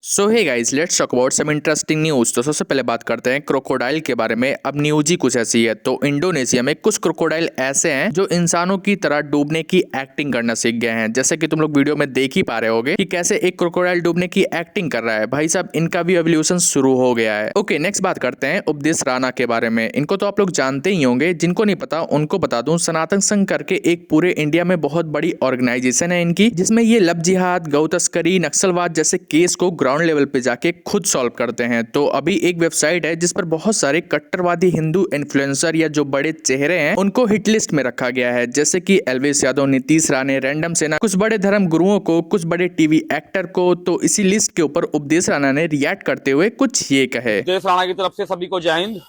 So hey guys, let's talk about some interesting news. तो सबसे पहले बात करते हैं क्रोकोडाइल के बारे में। अब न्यूज ही कुछ ऐसी है। तो इंडोनेशिया में कुछ क्रोकोडाइल ऐसे हैं जो इंसानों की तरह डूबने की एक्टिंग करना सीख गए हैं। जैसे कि तुम लोग वीडियो में देख ही पा रहे होगे कि कैसे एक क्रोकोडाइल डूबने की एक्टिंग कर रहा है। भाई साहब, इनका भी एवोल्यूशन शुरू हो गया है। ओके, नेक्स्ट बात करते हैं उपदेश राणा के बारे में। इनको तो आप लोग जानते ही होंगे, जिनको नहीं पता उनको बता दूं। सनातन संघ करके एक पूरे इंडिया में बहुत बड़ी ऑर्गेनाइजेशन है इनकी, जिसमें ये लव जिहाद, गौ तस्करी, नक्सलवाद जैसे केस को ग्राउंड लेवल पे जाके खुद सॉल्व करते हैं। तो अभी एक वेबसाइट है जिस पर बहुत सारे कट्टरवादी हिंदू इन्फ्लुएंसर या जो बड़े चेहरे हैं उनको हिट लिस्ट में रखा गया है। जैसे कि एल्विस यादव, नीतीश राणे, रैंडम सेना, कुछ बड़े धर्म गुरुओं को, कुछ बड़े टीवी एक्टर को। तो इसी लिस्ट के ऊपर उपदेश राणा ने रिएक्ट करते हुए कुछ ये कहे। उपदेश राणा की तरफ से सभी को जय हिंद।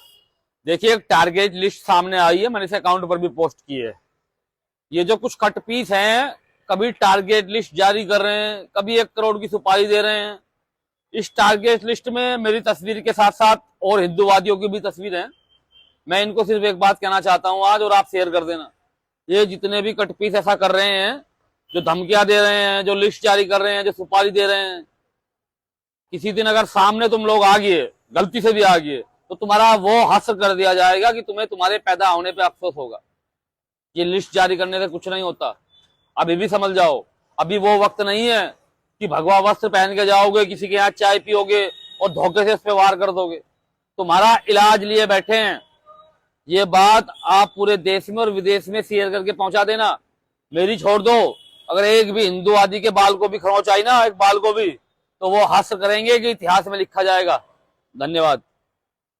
देखिए, एक टारगेट लिस्ट सामने आई है, मैंने इसे अकाउंट पर भी पोस्ट की है। ये जो कुछ कट पीस हैं, कभी टारगेट लिस्ट जारी कर रहे हैं, कभी 1 करोड़ की सुपारी दे रहे हैं। इस टारगेट लिस्ट में मेरी तस्वीर के साथ साथ और हिंदूवादियों की भी तस्वीर है। मैं इनको सिर्फ एक बात कहना चाहता हूं आज, और आप शेयर कर देना। ये जितने भी कट पीस ऐसा कर रहे हैं, जो धमकियां दे रहे हैं, जो लिस्ट जारी कर रहे हैं, जो सुपारी दे रहे हैं, किसी दिन अगर सामने तुम लोग आ गए, गलती से भी आ गए, तो तुम्हारा वो हश्र कर दिया जाएगा कि तुम्हें तुम्हारे पैदा होने पे अफसोस होगा। ये लिस्ट जारी करने से कुछ नहीं होता। अभी भी समझ जाओ, अभी वो वक्त नहीं है कि भगवा वस्त्र पहन के जाओगे, किसी के यहाँ चाय पियोगे और धोखे से इस पे वार कर दोगे। तुम्हारा इलाज लिए बैठे हैं। ये बात आप पूरे देश में और विदेश में शेयर करके पहुंचा देना। मेरी छोड़ दो, अगर एक भी हिंदू आदि के बाल को भी खरोंच आई ना, एक बाल को भी, तो वो हास्य करेंगे कि इतिहास में लिखा जाएगा। धन्यवाद।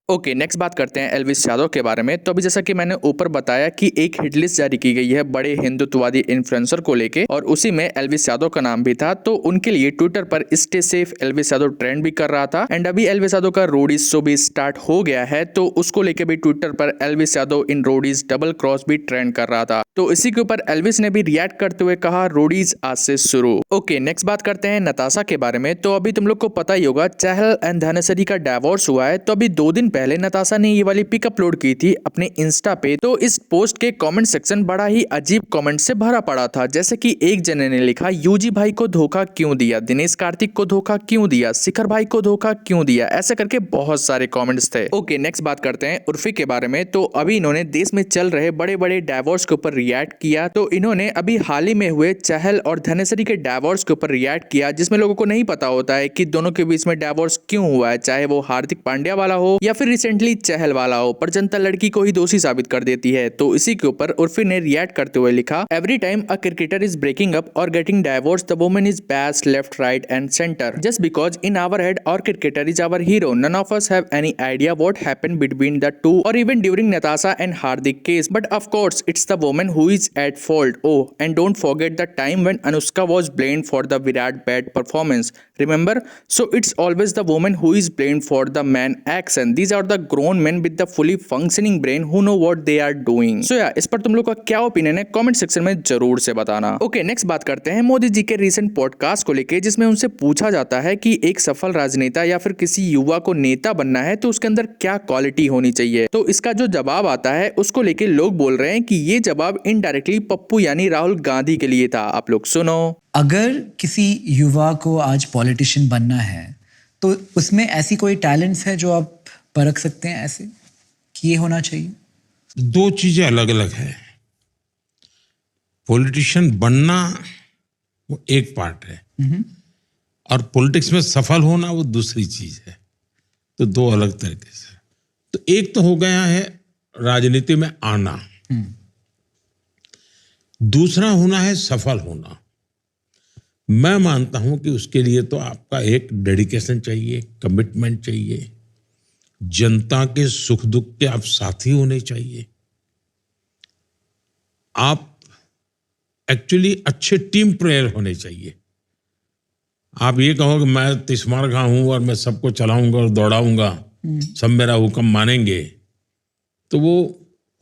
ओके, नेक्स्ट बात करते हैं एल्विस यादव के बारे में। तो अभी जैसा कि मैंने ऊपर बताया कि एक हिट लिस्ट जारी की गई है बड़े हिंदुत्ववादी इन्फ्लुएंसर को लेके, और उसी में एल्विस यादव का नाम भी था। तो उनके लिए ट्विटर पर stay safe Elvis Yadav trend भी कर रहा था। एंड अभी एल्विस यादव का रोडीज शो भी स्टार्ट हो गया है, तो उसको लेके भी ट्विटर पर एल्विस यादव इन रोडीज डबल क्रॉस भी ट्रेंड कर रहा था। तो इसी के ऊपर एल्विस ने भी रिएक्ट करते हुए कहा, रोडीज आज से शुरू। ओके, नेक्स्ट बात करते हैं नताशा के बारे में। तो अभी तुम लोग को पता ही होगा, चहल एंड धनेश्वरी का डिवोर्स हुआ है। तो अभी 2 दिन पहले नताशा ने ये वाली पिक अपलोड की थी अपने इंस्टा पे। तो इस पोस्ट के कमेंट सेक्शन बड़ा ही अजीब कमेंट से भरा पड़ा था। जैसे कि एक जने ने लिखा, यूजी भाई को धोखा क्यों दिया, दिनेश कार्तिक को धोखा क्यों दिया, शिखर भाई को धोखा क्यों दिया, ऐसे करके बहुत सारे कमेंट्स थे। ओके, नेक्स्ट बात करते हैं उर्फी के बारे में। तो अभी इन्होंने देश में चल रहे बड़े बड़े डिवोर्स के ऊपर रिएक्ट किया। तो इन्होंने अभी हाल ही में हुए चहल और धनेश्वरी के डिवोर्स के ऊपर रिएक्ट किया, जिसमें लोगों को नहीं पता होता है कि दोनों के बीच में डिवोर्स क्यों हुआ है, चाहे वो हार्दिक पांड्या वाला हो या फिर रिसेंटली चहल वाला हो, पर जनता लड़की को ही दोषी साबित कर देती है। तो इसी के ऊपर उर्फी ने रिएक्ट करते हुए लिखा, every time a cricketer is breaking up और getting divorce, the woman is bashed left right and centre, just because in our head our cricketer is our hero, none of us have any idea what happened between the two और even during Natasha and Hardik case, but of course it's the woman who is at fault. Oh, and don't forget the time when Anushka was blamed for the Virat bad performance, remember, so it's always the woman who is blamed for the man action, these are the grown men with the fully functioning brain who know what they are doing। So yeah, इस पर तुम लोग का क्या opinion है comment section में जरूर से बताना। ओके, नेक्स्ट बात करते हैं मोदी जी के रीसेंट पॉडकास्ट को लेके, जिसमें उनसे पूछा जाता है कि एक सफल राजनेता या फिर किसी युवा को नेता बनना है तो उसके अंदर क्या क्वालिटी होनी चाहिए। तो इसका जो जवाब आता है उसको लेके लोग बोल रहे हैं कि ये जवाब इनडायरेक्टली पप्पू यानी राहुल गांधी के लिए था। आप लोग सुनो। अगर किसी युवा को आज पॉलिटिशियन बनना है तो उसमें ऐसी कोई टैलेंट्स है जो आप परख सकते हैं ऐसे कि ये होना चाहिए? 2 चीजें अलग अलग है। पॉलिटिशियन बनना वो एक पार्ट है और पॉलिटिक्स में सफल होना वो दूसरी चीज है। तो 2 अलग तरीके से। तो एक तो हो गया है राजनीति में आना, दूसरा होना है सफल होना। मैं मानता हूं कि उसके लिए तो आपका एक डेडिकेशन चाहिए, कमिटमेंट चाहिए, जनता के सुख दुख के आप साथी होने चाहिए, आप एक्चुअली अच्छे टीम प्लेयर होने चाहिए। आप ये कहो कि मैं तिस्मार खां हूं और मैं सबको चलाऊंगा और दौड़ाऊंगा, सब मेरा हुक्म मानेंगे, तो वो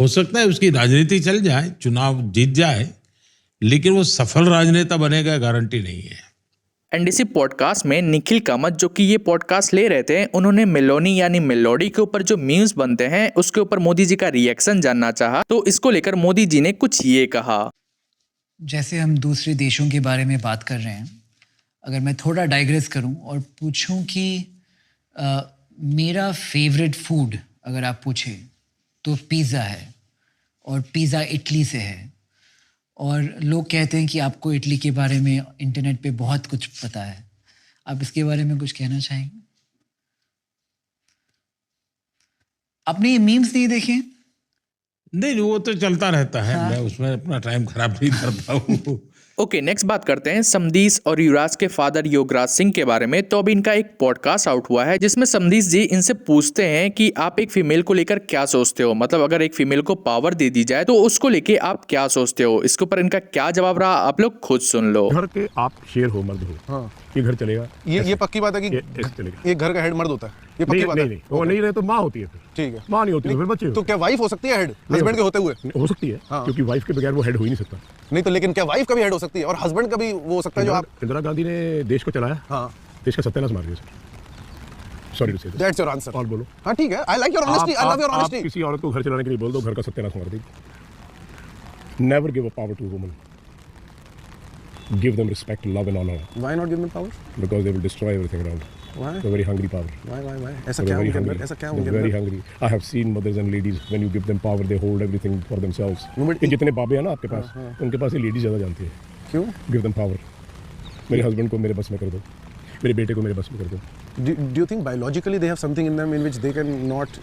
हो सकता है उसकी राजनीति चल जाए, चुनाव जीत जाए, लेकिन वो सफल राजनेता बनेगा गारंटी नहीं है। एंड इसी पॉडकास्ट में निखिल कामत, जो कि ये पॉडकास्ट ले रहे थे, उन्होंने मेलोनी यानी मेलोडी के ऊपर जो मीम्स बनते हैं उसके ऊपर मोदी जी का रिएक्शन जानना चाहा। तो इसको लेकर मोदी जी ने कुछ ये कहा। जैसे हम दूसरे देशों के बारे में बात कर रहे हैं, अगर मैं थोड़ा डाइग्रेस करूं और पूछूं कि मेरा फेवरेट फूड अगर आप पूछे तो पिज़्ज़ा है, और पिज़्ज़ा इटली से है। और लोग कहते हैं कि आपको इटली के बारे में इंटरनेट पे बहुत कुछ पता है। आप इसके बारे में कुछ कहना चाहेंगे? आपने ये मीम्स नहीं देखे? नहीं, वो तो चलता रहता है। मैं उसमें अपना टाइम खराब नहीं करता हूँ। ओके, नेक्स्ट बात करते हैं समधीश और युवराज के फादर योगराज सिंह के बारे में। तो अभी इनका एक पॉडकास्ट आउट हुआ है जिसमें समधीश जी इनसे पूछते हैं कि आप एक फीमेल को लेकर क्या सोचते हो, मतलब अगर एक फीमेल को पावर दे दी जाए तो उसको लेके आप क्या सोचते हो। इसके ऊपर इनका क्या जवाब रहा आप लोग खुद सुन लो। घर के आप शेर हो, मर्द हो, हाँ। ये घर चलेगा। ये पक्की बात है कि ऐसे चलेगा। ये घर का हेड मर्द होता है, ये पक्की नहीं, बात नहीं, है। नहीं, वो नहीं रहे तो माँ होती है फिर। ठीक है, माँ नहीं होती तो फिर बच्चे तो क्या वाइफ हो सकती है हेड नहीं हस्बैंड के होते हुए? हो सकती है, हाँ। क्योंकि वाइफ के बगैर वो हेड हो ही नहीं सकता। नहीं तो लेकिन क्या वाइफ का भी हेड हो सकती है और हस्बैंड का भी वो हो सकता है जो आप? इंदिरा गांधी ने देश को चलाया, हाँ, देश का सत्यानाश मार दिया सर। सॉरी टू से दिस। That's your answer. और बोलो। हाँ ठीक है, I like your honesty, I love your आप ऑनेस्टी। किसी औरत को घर चलाने के लिए बोल दो, घर का सत्यानाश मार देगी। Never give a power to woman. Give them respect, love and honor, Why not give them power? because they will destroy everything around. Why? They're very hungry power. Why? ऐसा They're क्या very उनके अंदर? hungry. ऐसा क्या They're उनके very अंदर? hungry. I have seen mothers and ladies, when you give them power, they hold everything for themselves. No, but ये जितने बाबे हैं ना आपके पास, उनके पास ये लेडीज ज़्यादा जानती है। क्यों? Give them power. मेरे हस्बैंड को मेरे बस में कर दो, मेरे बेटे को मेरे बस में कर दो। Do you think biologically they have something in them in which they can not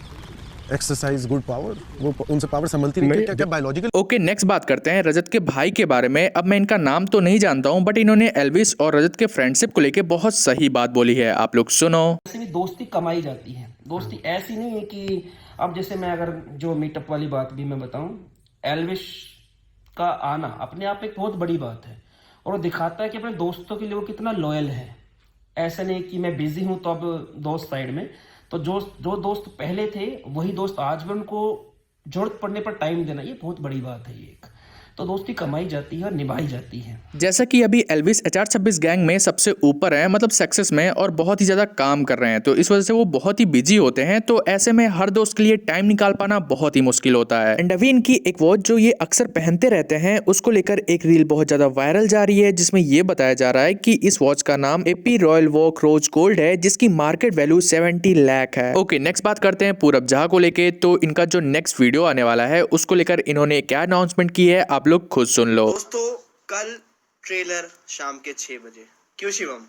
exercise good power? वो उनसे पावर संभलती नहीं? क्या क्या बायोलॉजिकल? ओके, नेक्स्ट बात करते हैं रजत के भाई के बारे में। अब मैं इनका नाम तो नहीं जानता हूँ बट इन्होंने एल्विस और रजत के फ्रेंडशिप को लेके बहुत सही बात बोली है, आप लोग सुनो। वैसे भी दोस्ती कमाई जाती है। दोस्ती ऐसी नहीं है कि अब जैसे मैं अगर जो मीटअप वाली बात भी मैं बताऊं, एल्विस का आना अपने आप एक बहुत बड़ी बात है और वो दिखाता है कि अपने दोस्तों के लिए वो कितना लॉयल है। ऐसा नहीं कि मैं बिजी हूं तो अब दोस्त साइड में, तो जो दोस्त पहले थे वही दोस्त आज भी, उनको जरूरत पड़ने पर टाइम देना, ये बहुत बड़ी बात है। ये एक तो दोस्ती कमाई जाती है और निभाई जाती है। जैसा कि अभी एल्विस HR26 गैंग में सबसे ऊपर है, मतलब सक्सेस में, और बहुत ही ज्यादा काम कर रहे हैं, तो इस वजह से वो बहुत ही बिजी होते हैं। तो ऐसे में हर दोस्त के लिए टाइम निकाल पाना बहुत ही मुश्किल होता है। एंड अभी इनकी एक वॉच जो ये अक्सर पहनते रहते हैं उसको लेकर एक रील बहुत ज्यादा वायरल जा रही है जिसमें ये बताया जा रहा है कि इस वॉच का नाम AP Royal Oak rose gold है जिसकी मार्केट वैल्यू 70 लाख है। ओके, नेक्स्ट बात करते हैं पूरब जहा को लेके। तो इनका जो नेक्स्ट वीडियो आने वाला है उसको लेकर इन्होंने क्या अनाउंसमेंट की है आप लोग खुद सुन लो। दोस्तों, कल ट्रेलर शाम के 6 बजे। क्यों शिवम?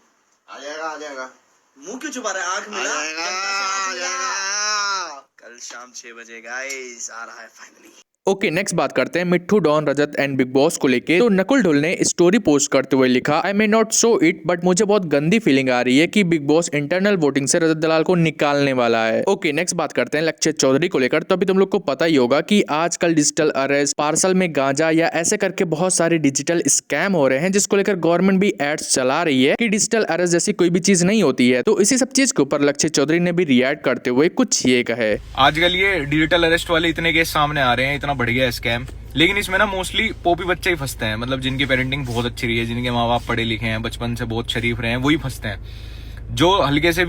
आ जाएगा। मुंह क्यों छुपा रहा है? आंख मिला। आ जाएगा। कल शाम 6 बजे गाइस आ रहा है फाइनली। ओके, नेक्स्ट बात करते हैं मिट्ठू, डॉन, रजत एंड बिग बॉस को लेके। तो नकुल ढुल ने स्टोरी पोस्ट करते हुए लिखा, I may not show it but मुझे बहुत गंदी फीलिंग आ रही है कि बिग बॉस इंटरनल वोटिंग से रजत दलाल को निकालने वाला है। ओके, नेक्स्ट बात करते हैं लक्षित चौधरी को लेकर। तो अभी तुम लोग को पता ही होगा कि आजकल डिजिटल अरेस्ट, पार्सल में गांजा या ऐसे करके बहुत सारे डिजिटल स्कैम हो रहे हैं जिसको लेकर गवर्नमेंट भी एड्स चला रही है कि डिजिटल अरेस्ट जैसी कोई भी चीज नहीं होती है। तो इसी सब चीज के ऊपर लक्षित चौधरी ने भी रिएक्ट करते हुए कुछ ये कहे। आजकल ये डिजिटल अरेस्ट वाले इतने केस सामने आ रहे हैं, इतना बढ़ गया स्कैम, लेकिन इसमें ना मोस्टली पोपी बच्चे ही फंसते हैं। मतलब जिनकी पेरेंटिंग बहुत अच्छी रही है, जिनके माँ बाप पढ़े लिखे हैं, बचपन से बहुत शरीफ रहे हैं, वही फंसते हैं। जो हल्के से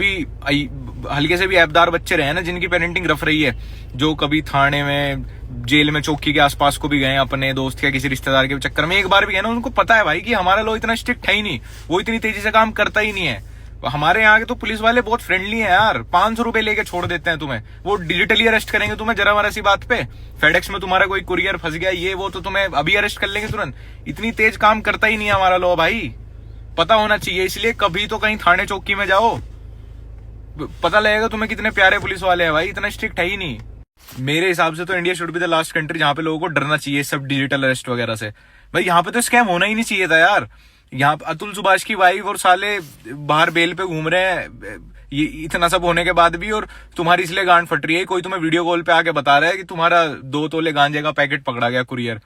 भी ऐबदार बच्चे रहे हैं ना, जिनकी पेरेंटिंग रफ रही है, जो कभी थाने में, जेल में, चौकी के आसपास को भी गए अपने दोस्त या किसी रिश्तेदार के चक्कर में एक बार भी गए ना, उनको पता है भाई कि हमारा लॉ इतना स्ट्रिक्ट है ही नहीं, वो इतनी तेजी से काम करता ही नहीं है। हमारे यहाँ के तो पुलिस वाले बहुत फ्रेंडली हैं यार, 500 रुपए लेके छोड़ देते हैं तुम्हें। वो डिजिटली अरेस्ट करेंगे तुम्हें जरा वरा सी बात पे। फेडेक्स में तुम्हारा कोई कुरियर फंस गया, ये वो, तो तुम्हें अभी अरेस्ट कर लेंगे तुरंत। इतनी तेज काम करता ही नहीं है हमारा लॉ भाई, पता होना चाहिए। इसलिए कभी तो कहीं थाने चौकी में जाओ, पता लगेगा तुम्हें कितने प्यारे पुलिस वाले हैं भाई, इतना स्ट्रिक्ट है ही नहीं। मेरे हिसाब से तो India should be the last country जहां पे लोगों को डरना चाहिए सब डिजिटल अरेस्ट वगैरह से। भाई यहाँ पे तो स्कैम होना ही नहीं चाहिए था यार। यहाँ अतुल सुभाष की वाइफ और साले बाहर बेल पे घूम रहे हैं, ये इतना सब होने के बाद भी, और तुम्हारी इसलिए गांड फट रही है। कोई तुम्हें वीडियो कॉल पे आके बता रहा है कि तुम्हारा 2 तोले गांजे का पैकेट पकड़ा गया कुरियर।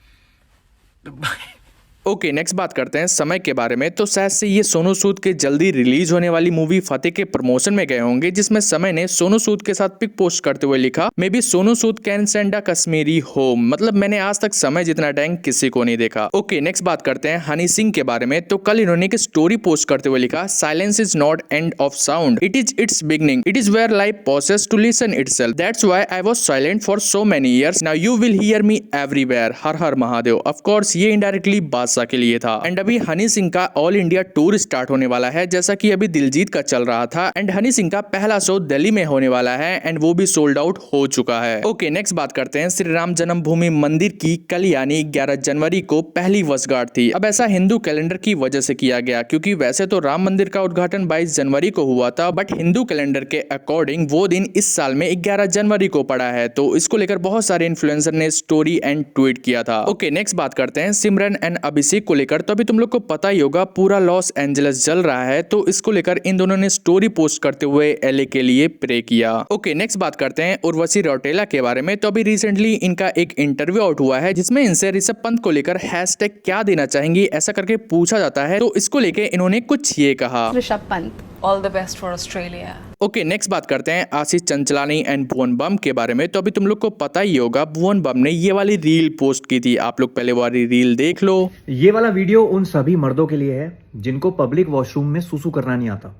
ओके, नेक्स्ट बात करते हैं समय के बारे में। तो शायद से ये सोनू सूद के जल्दी रिलीज होने वाली मूवी फतेह के प्रमोशन में गए होंगे जिसमें समय ने सोनू सूद के साथ पिक पोस्ट करते हुए लिखा, may be Sonu Sood can send a Kashmiri home. मतलब मैंने आज तक समय जितना टैंक किसी को नहीं देखा। ओके, नेक्स्ट बात करते हैं हनी सिंह के बारे में। तो कल इन्होंने एक स्टोरी पोस्ट करते हुए लिखा, silence is not end of sound, it is its beginning, it is where life pauses to listen itself, that's why I was silent for so many years, now you will hear me everywhere, हर हर Mahadev. Of course ये इनडायरेक्टली बात हादसा के लिए था। And अभी हनी सिंह का ऑल इंडिया टूर स्टार्ट होने वाला है, जैसा कि अभी दिलजीत का चल रहा था। एंड हनी सिंह का पहला शो दिल्ली में होने वाला है एंड वो भी सोल्ड आउट हो चुका है। ओके, नेक्स्ट बात करते हैं श्री राम जन्मभूमि मंदिर की। कल यानी 11 जनवरी को पहली वर्षगांठ थी। अब ऐसा हिंदू कैलेंडर की वजह से किया गया, क्योंकि वैसे तो राम मंदिर का उद्घाटन 22 जनवरी को हुआ था, बट हिंदू कैलेंडर के अकॉर्डिंग वो दिन इस साल में 11 जनवरी को पड़ा है। तो इसको लेकर बहुत सारे इन्फ्लुएंसर ने स्टोरी एंड ट्वीट किया था। ओके, नेक्स्ट बात करते हैं सिमरन एंड अभिषेक को लेकर। तो अभी तुम लोग को पता ही होगा पूरा लॉस एंजलिस जल रहा है, तो इसको लेकर इन दोनों ने स्टोरी पोस्ट करते हुए एलए के लिए प्रे किया। ओके, नेक्स्ट बात करते हैं उर्वशी रौटेला के बारे में। तो अभी रिसेंटली इनका एक इंटरव्यू आउट हुआ है, जिसमें इनसे ऋषभ पंत को लेकर हैशटैग क्या देना चाहेंगी ऐसा करके पूछा जाता है। तो इसको लेके इन्होंने कुछ ये कहा, Rishabh Pant, all the best for Australia. Okay, next बात करते हैं आशीष चंचलानी एंड भुवन बम के बारे में। तो अभी तुम लोग को पता ही होगा भुवन बम ने ये वाली रील पोस्ट की थी, आप लोग पहले वाली रील देख लो। ये वाला वीडियो उन सभी मर्दों के लिए है जिनको पब्लिक वॉशरूम में सुसु करना नहीं आता।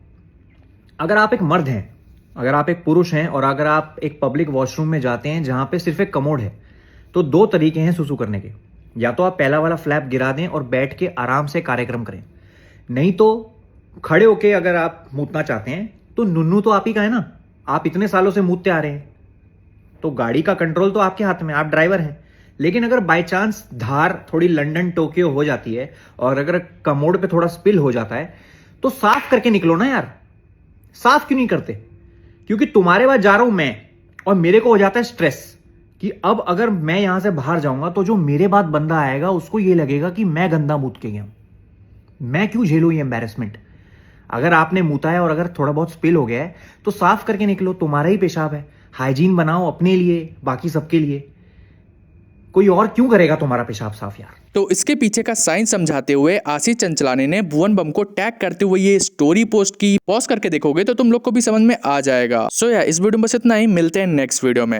अगर आप एक मर्द हैं, अगर आप एक पुरुष हैं और अगर आप एक पब्लिक वॉशरूम में जाते हैं जहां पे सिर्फ एक कमोड है, तो दो तरीके हैं सुसु करने के। या तो आप पहला वाला फ्लैप गिरा दें और बैठ के आराम से कार्यक्रम करें, नहीं तो खड़े होके अगर आप मूतना चाहते हैं तो नुन्नू तो आप ही का है ना, आप इतने सालों से मूतते आ रहे हैं, तो गाड़ी का कंट्रोल तो आपके हाथ में, आप ड्राइवर हैं। लेकिन अगर बाय चांस धार थोड़ी लंदन टोक्यो हो जाती है और अगर कमोड पे थोड़ा स्पिल हो जाता है, तो साफ करके निकलो ना यार। साफ क्यों नहीं करते? क्योंकि तुम्हारे बाद जा रहा हूं मैं और मेरे को हो जाता है स्ट्रेस कि अब अगर मैं यहां से बाहर जाऊंगा तो जो मेरे बाद बंदा आएगा उसको ये लगेगा कि मैं गंदा मूत के गया, मैं क्यों झेलूं ये एम्बैरेसमेंट। अगर आपने मूता है और अगर थोड़ा बहुत स्पिल हो गया है तो साफ करके निकलो, तुम्हारा ही पेशाब है। हाइजीन बनाओ अपने लिए, बाकी सबके लिए। कोई और क्यों करेगा तुम्हारा पेशाब साफ यार। तो इसके पीछे का साइंस समझाते हुए आशीष चंचलानी ने भुवन बम को टैग करते हुए ये स्टोरी पोस्ट की। पॉज करके देखोगे तो तुम लोग को भी समझ में आ जाएगा। सो यार, इस वीडियो में बस इतना ही, मिलते हैं नेक्स्ट वीडियो में।